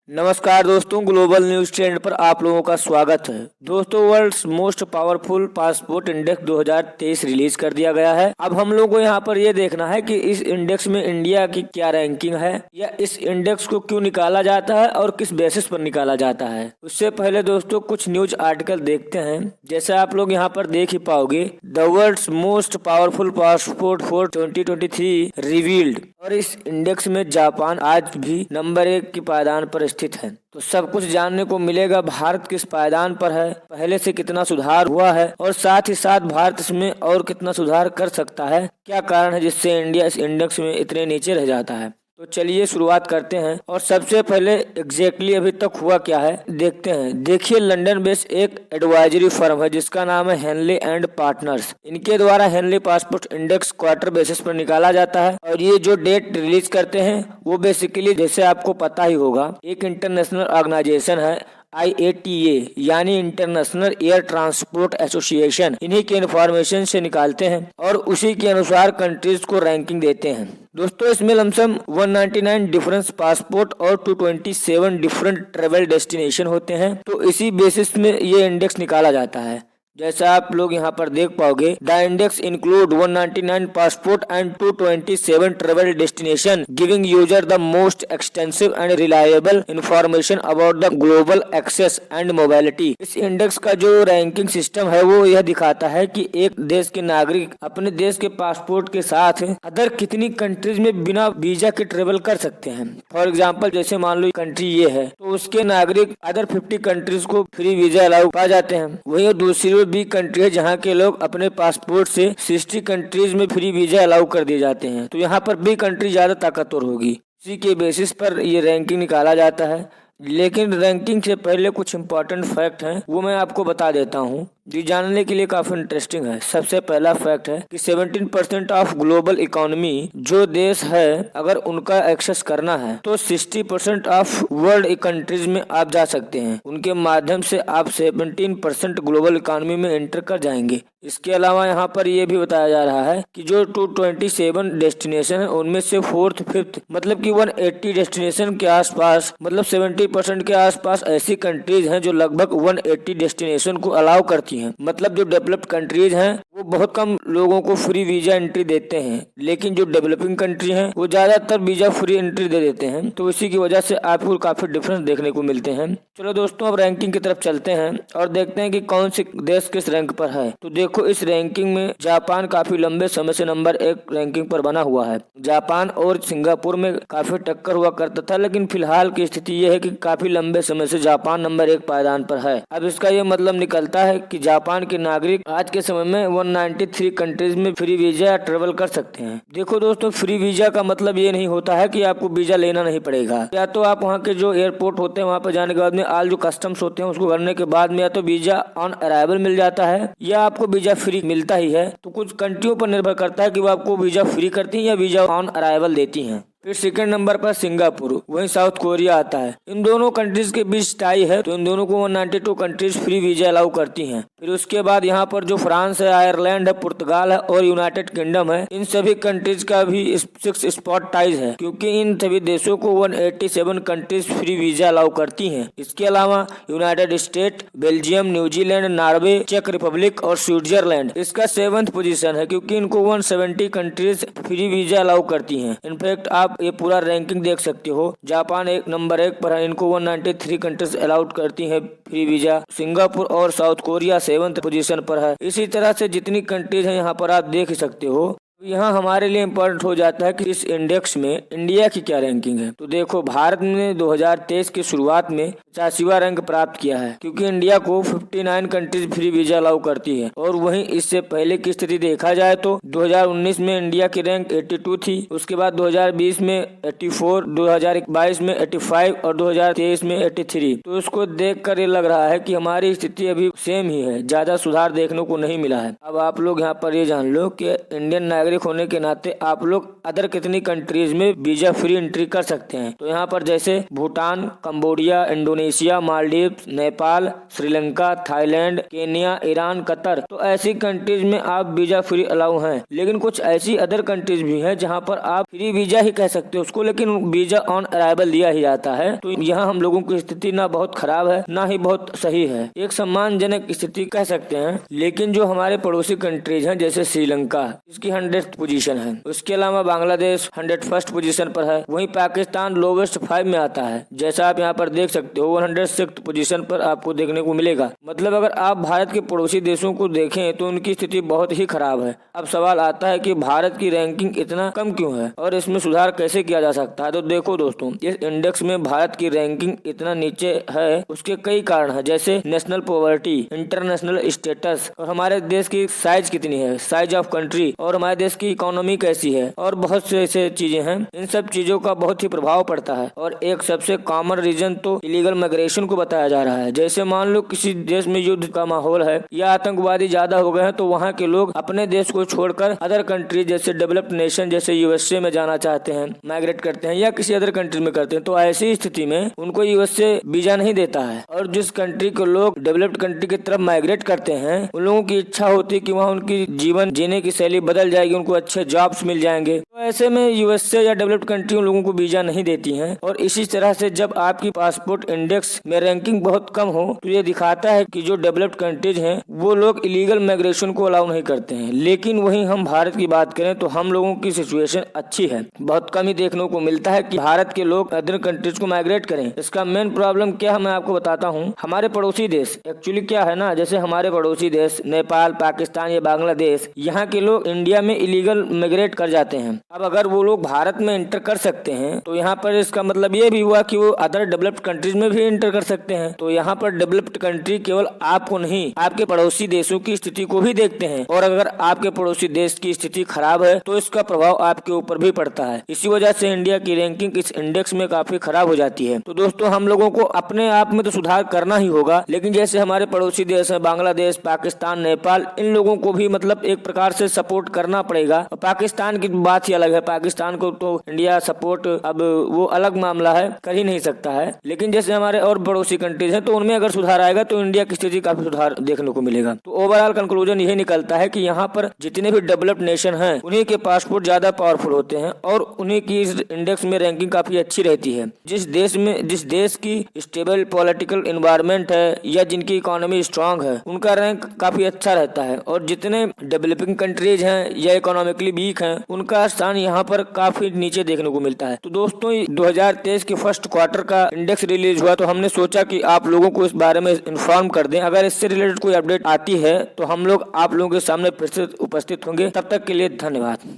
नमस्कार दोस्तों, global news trend पर आप लोगों का स्वागत है। दोस्तों, world's most powerful passport index 2023 release कर दिया गया है। अब हम लोग को यहाँ पर ये देखना है कि इस इंडेक्स में इंडिया की क्या रैंकिंग है या इस इंडेक्स को क्यों निकाला जाता है और किस बेसिस पर निकाला जाता है। उससे पहले दोस्तों कुछ न्यूज आर्टिकल देखते हैं। जैसे आप लोग यहाँ पर देख ही पाओगे, the world's most powerful passport for 2023 revealed. और इस इंडेक्स में जापान आज भी नंबर 1 के पायदान पर स्थित है। तो सब कुछ जानने को मिलेगा, भारत किस पायदान पर है, पहले से कितना सुधार हुआ है और साथ ही साथ भारत इसमें और कितना सुधार कर सकता है, क्या कारण है जिससे इंडिया इस इंडेक्स में इतने नीचे रह जाता है। तो चलिए शुरुआत करते हैं और सबसे पहले एग्जैक्टली अभी तक हुआ क्या है देखते हैं। देखिए, लंदन बेस्ड एक एडवाइजरी फर्म है जिसका नाम है हेनले एंड पार्टनर्स। इनके द्वारा Henley passport index quarter basis पर निकाला जाता है और ये जो डेट रिलीज करते हैं वो बेसिकली, जैसे आपको पता ही होगा, एक इंटरनेशनल ऑर्गेनाइजेशन है IATA यानी इंटरनेशनल एयर ट्रांसपोर्ट एसोसिएशन। इन्हीं के इन्फॉर्मेशन से निकालते हैं और उसी के अनुसार कंट्रीज को रैंकिंग देते हैं। दोस्तों, इसमें लमसम 199 डिफरेंस पासपोर्ट और 227 डिफरेंट ट्रेवल डेस्टिनेशन होते हैं। तो इसी बेसिस में ये इंडेक्स निकाला जाता है। जैसा आप लोग यहाँ पर देख पाओगे, the index include 199 passport and 227 travel destination, giving user the most extensive and reliable information about the global access and mobility. इस इंडेक्स का जो रैंकिंग सिस्टम है वो यह दिखाता है कि एक देश के नागरिक अपने देश के पासपोर्ट के साथ अदर कितनी कंट्रीज में बिना वीजा के ट्रेवल कर सकते हैं। फॉर एग्जाम्पल, जैसे मान लो कंट्री ये है तो उसके नागरिक अदर 50 कंट्रीज को फ्री वीजा अलाउ पा जाते हैं। वहीं दूसरी भी कंट्री है जहाँ के लोग अपने पासपोर्ट से 60 कंट्रीज में फ्री वीजा अलाउ कर दिए जाते हैं। तो यहाँ पर भी कंट्री ज्यादा ताकतवर होगी। इसी के बेसिस पर ये रैंकिंग निकाला जाता है। लेकिन रैंकिंग से पहले कुछ इम्पोर्टेंट फैक्ट हैं, वो मैं आपको बता देता हूँ, जो जानने के लिए काफी इंटरेस्टिंग है। सबसे पहला फैक्ट है कि 17% ऑफ ग्लोबल इकोनॉमी जो देश है, अगर उनका एक्सेस करना है तो 60% ऑफ वर्ल्ड कंट्रीज में आप जा सकते हैं। उनके माध्यम से आप 17% ग्लोबल इकोनॉमी में एंटर कर जाएंगे। इसके अलावा यहाँ पर यह भी बताया जा रहा है कि जो 227 डेस्टिनेशन है उनमें से 4th 5th मतलब कि 180 डेस्टिनेशन के आसपास, मतलब 70% के आसपास ऐसी कंट्रीज हैं जो लगभग 180 डेस्टिनेशन को अलाउ करती हैं। मतलब जो डेवलप्ड कंट्रीज हैं वो बहुत कम लोगों को फ्री वीजा एंट्री देते हैं, लेकिन जो डेवलपिंग कंट्री हैं वो ज्यादातर वीजा फ्री एंट्री दे देते हैं। तो इसी की वजह से आपको काफी डिफरेंस देखने को मिलते हैं। चलो दोस्तों, अब रैंकिंग की तरफ चलते हैं और देखते हैं कि कौन से देश किस रैंक पर है। तो देखो, इस रैंकिंग में जापान काफी लंबे समय से नंबर 1 रैंकिंग पर बना हुआ है। जापान और सिंगापुर में काफी टक्कर हुआ करता था, लेकिन फिलहाल की स्थिति यह है कि काफी लंबे समय से जापान नंबर 1 पायदान पर है। अब इसका ये मतलब निकलता है कि जापान के नागरिक आज के समय में 193 कंट्रीज में फ्री वीजा ट्रेवल कर सकते हैं। देखो दोस्तों, फ्री वीजा का मतलब ये नहीं होता है कि आपको वीजा लेना नहीं पड़ेगा। या तो आप वहाँ के जो एयरपोर्ट होते हैं वहाँ पर जाने के बाद में ऑल जो कस्टम्स होते हैं उसको करने के बाद में या तो वीजा ऑन अराइवल मिल जाता है या आपको वीजा फ्री मिलता ही है। तो कुछ कंट्रियों पर निर्भर करता है कि वो आपको वीजा फ्री करती हैं या वीजा ऑन अराइवल देती हैं। फिर सेकंड नंबर पर सिंगापुर, वहीं साउथ कोरिया आता है। इन दोनों कंट्रीज के बीच टाई है, तो इन दोनों को 192 कंट्रीज फ्री वीजा अलाउ करती हैं। फिर उसके बाद यहाँ पर जो फ्रांस है, आयरलैंड है, पुर्तगाल है और यूनाइटेड किंगडम है, इन सभी कंट्रीज का भी 6 स्पॉट टाइज है, क्योंकि इन सभी देशों को 187 कंट्रीज फ्री वीजा अलाउ करती हैं। इसके अलावा United State, Belgium, New Zealand, Norway, चेक रिपब्लिक और स्विट्जरलैंड इसका 7th पोजीशन है, क्योंकि इनको 170 कंट्रीज फ्री वीजा अलाउ करती हैं। इनफैक्ट आप ये पूरा रैंकिंग देख सकते हो, जापान नंबर 1 पर है, इनको 193 कंट्रीज अलाउड करती है फ्री वीजा। सिंगापुर और साउथ कोरिया 7th पोजीशन पर है। इसी तरह से जितनी कंट्रीज हैं यहाँ पर आप देख सकते हो। यहाँ हमारे लिए इम्पोर्टेंट हो जाता है कि इस इंडेक्स में इंडिया की क्या रैंकिंग है। तो देखो, भारत ने 2023 की शुरुआत में 85वां रैंक प्राप्त किया है, क्योंकि इंडिया को 59 कंट्रीज फ्री वीजा अलाउ करती है। और वहीं इससे पहले की स्थिति देखा जाए तो 2019 में इंडिया की रैंक 82 थी, उसके बाद 2020 में 84, 2022 में 85 और 2023 में 83। तो उसको देख कर ये लग रहा है कि हमारी स्थिति अभी सेम ही है, ज्यादा सुधार देखने को नहीं मिला है। अब आप लोग यहाँ पर ये जान लो कि इंडियन नागरिक होने के नाते आप लोग अदर कितनी कंट्रीज में वीजा फ्री एंट्री कर सकते हैं। तो यहाँ पर जैसे Bhutan, Cambodia, Indonesia, Maldives, Nepal, Sri Lanka, Thailand, Kenya, Iran, Qatar, तो ऐसी कंट्रीज में आप वीजा फ्री अलाउ हैं। लेकिन कुछ ऐसी अदर कंट्रीज भी हैं जहाँ पर आप फ्री वीजा ही कह सकते हो उसको, लेकिन वीजा ऑन अराइवल दिया ही जाता है। तो यहाँ हम लोगों की स्थिति ना बहुत खराब है ना ही बहुत सही है, एक सम्मानजनक स्थिति कह सकते हैं। लेकिन जो हमारे पड़ोसी कंट्रीज हैं जैसे श्रीलंका, इसकी 100th पोजीशन है। उसके अलावा बांग्लादेश 101st पोजीशन पर है। वहीं पाकिस्तान लोवेस्ट 5 में आता है, जैसा आप यहाँ पर देख सकते हो 106th पोजीशन पर आपको देखने को मिलेगा। मतलब अगर आप भारत के पड़ोसी देशों को देखें तो उनकी स्थिति बहुत ही खराब है। अब सवाल आता है कि भारत की रैंकिंग इतना कम क्यों है और इसमें सुधार कैसे किया जा सकता है। तो देखो दोस्तों, इस इंडेक्स में भारत की रैंकिंग इतना नीचे है उसके कई कारण है, जैसे नेशनल पॉवर्टी, इंटरनेशनल स्टेटस, और हमारे देश की साइज कितनी है, साइज ऑफ कंट्री, और हमारे देश की इकोनॉमी कैसी है, और बहुत से ऐसे चीजें हैं। इन सब चीजों का बहुत ही प्रभाव पड़ता है। और एक सबसे कॉमन रीजन तो इलीगल माइग्रेशन को बताया जा रहा है। जैसे मान लो किसी देश में युद्ध का माहौल है या आतंकवादी ज्यादा हो गए हैं, तो वहाँ के लोग अपने देश को छोड़कर अदर कंट्री जैसे डेवलप्ड नेशन जैसे यूएसए में जाना चाहते हैं, माइग्रेट करते हैं या किसी अदर कंट्री में करते हैं। तो ऐसी स्थिति में उनको यूएसए वीजा नहीं देता है। और जिस कंट्री के लोग डेवलप्ड कंट्री की तरफ माइग्रेट करते हैं, उन लोगों की इच्छा होती है कि वहाँ उनकी जीवन जीने की शैली बदल जाएगी, उनको अच्छे जॉब्स मिल जाएंगे। तो ऐसे में यूएसए या डेवलप्ड कंट्री उन लोगों को वीजा नहीं देती हैं। और इसी तरह से जब आपकी पासपोर्ट इंडेक्स में रैंकिंग बहुत कम हो तो ये दिखाता है कि जो डेवलप्ड कंट्रीज हैं वो लोग इलीगल माइग्रेशन को अलाउ नहीं करते हैं। लेकिन वहीं हम भारत की बात करें तो हम लोगों की सिचुएशन अच्छी है। बहुत कम ही देखने को मिलता है कि भारत के लोग अदर कंट्रीज को माइग्रेट करें। इसका मेन प्रॉब्लम क्या है मैं आपको बताता हूँ। हमारे पड़ोसी देश एक्चुअली क्या है ना, जैसे हमारे पड़ोसी देश नेपाल, पाकिस्तान या बांग्लादेश, यहाँ के लोग इंडिया में इलीगल माइग्रेट कर जाते हैं। अब अगर वो लोग भारत में इंटर कर सकते हैं तो यहाँ पर इसका मतलब ये भी हुआ कि वो अदर डेवलप्ड कंट्रीज में भी इंटर कर सकते हैं। तो यहाँ पर डेवलप्ड कंट्री केवल आपको नहीं, आपके पड़ोसी देशों की स्थिति को भी देखते हैं। और अगर आपके पड़ोसी देश की स्थिति खराब है तो इसका प्रभाव आपके ऊपर भी पड़ता है। इसी वजह से इंडिया की रैंकिंग इस इंडेक्स में काफी खराब हो जाती है। तो दोस्तों, हम लोगों को अपने आप में तो सुधार करना ही होगा, लेकिन जैसे हमारे पड़ोसी देश है बांग्लादेश, पाकिस्तान, नेपाल, इन लोगों को भी मतलब एक प्रकार से सपोर्ट करना पड़ेगा। और पाकिस्तान की बात ही अलग है, पाकिस्तान को तो इंडिया सपोर्ट अब वो अलग मामला है, कर ही नहीं सकता है। लेकिन जैसे हमारे और पड़ोसी कंट्रीज हैं तो उनमें अगर सुधार आएगा तो इंडिया की स्थिति काफी सुधार देखने को मिलेगा। तो ओवरऑल कंक्लूजन यही निकलता है कि यहाँ पर जितने भी डेवलप्ड नेशन हैं उन्हीं के पासपोर्ट ज्यादा पावरफुल होते हैं और उन्हीं की इस इंडेक्स में रैंकिंग काफी अच्छी रहती है। जिस देश की स्टेबल पॉलिटिकल एनवायरनमेंट है या जिनकी इकोनॉमी स्ट्रांग है उनका रैंक काफी अच्छा रहता है। और जितने डेवलपिंग कंट्रीज हैं या इकोनॉमिकली वीक हैं उनका स्थान यहाँ पर काफी नीचे देखने को मिलता है। तो दोस्तों, 2023 के फर्स्ट क्वार्टर का इंडेक्स रिलीज हुआ तो हमने सोचा कि आप लोगों को इस बारे में इन्फॉर्म कर दें। अगर इससे रिलेटेड कोई अपडेट आती है तो हम लोग आप लोगों के सामने फिर से उपस्थित होंगे। तब तक के लिए धन्यवाद।